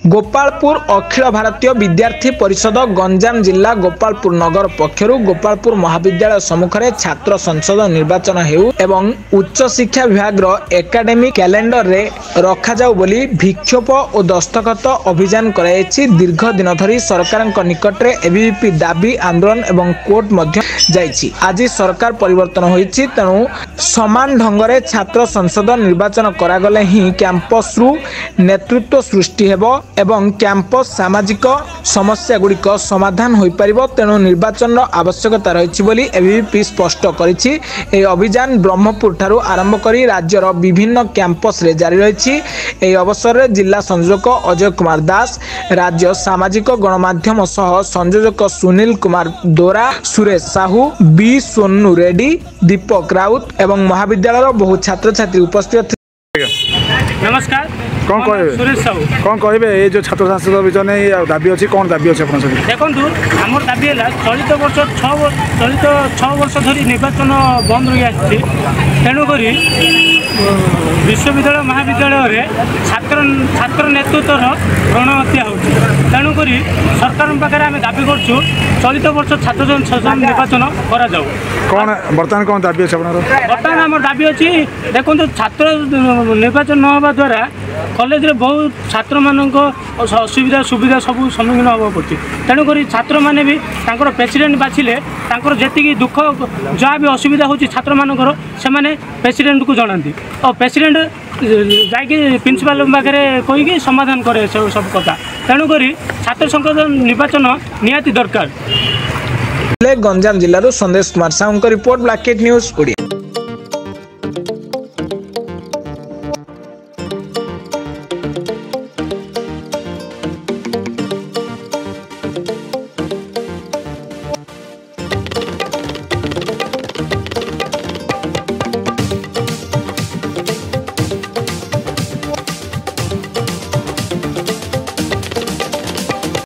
गोपालपुर अखिल भारतीय विद्यार्थी परिषद गंजाम जिला गोपालपुर नगर पक्षर गोपालपुर महाविद्यालय सम्मुख में छात्र संसद निर्वाचन हेउ एवं उच्च शिक्षा विभाग एकाडेमिक कैलेंडर रे रखा जाऊ बोली विक्षोभ और दस्तखत अभियान कराई। दीर्घ दिन धरी सरकार निकट में एबीवीपी दाबी आंदोलन एवं कोर्ट मध्य जाइछि। आज सरकार परिवर्तन होइछि, तेणु समान ढंग से छात्र संसद निर्वाचन करागले ही कैंपस रु नेतृत्व सृष्टि हेबो एवं कैंपस सामाजिक समस्या गुड़िक समाधान हो पार। तेणु निर्वाचन आवश्यकता रही बोली एबीवीपी स्पष्ट करिछि। ए अभियान ब्रह्मपुर ठारू आरंभ करी राज्यर विभिन्न कैंपस रे जारी रही। ए अवसर में जिला संयोजक अजय कुमार दास, राज्य सामाजिक गणमाध्यम सह संयोजक सुनील कुमार दोरा, सुरेश साहू, बी सोनू रेड्डी, दीपक राउत एवं महाविद्यालय बहु छात्र छात्री उपस्थित। नमस्कार, कौन कहे सुरेश साहू कौन कहे ये जो छात्र संसद अभियान दाबी अच्छी कौन दाबी अच्छे देखो आम दाबी है चलित वर्ष 6 वर्ष धरी निर्वाचन बंद रही। तेणुक विश्वविद्यालय महाविद्यालय छात्र नेतृत्वर भ्रण हत्या हो। तेणुक सरकार पाखे आम दाबी करूँ चलित वर्ष छात्र संसद निर्वाचन करा जाऊ। कौन बर्तमान कौन दाबी अच्छे बर्तमान आम दाबी अच्छी देखो छात्र निर्वाचन न होगा द्वारा कॉलेज रे बहुत छात्र मानक असुविधा सुविधा सब सम्मुखीन होगा पड़े। तेणुक छात्र मैंने भी प्रेसिडेंट बाछिले जी दुख जहाँ भी असुविधा हो छात्र मानकर से प्रेसिडेंट को जनाती और प्रेसिडेंट जाकि प्रिंसिपाल पाखे कहीकि समाधान करे सब कथा। तेणुक छात्र संसद निर्वाचन निहाती दरकार। गंजाम जिलूर संदेश कुमार साहू रिपोर्ट, ब्लैकेट न्यूज ओडिया।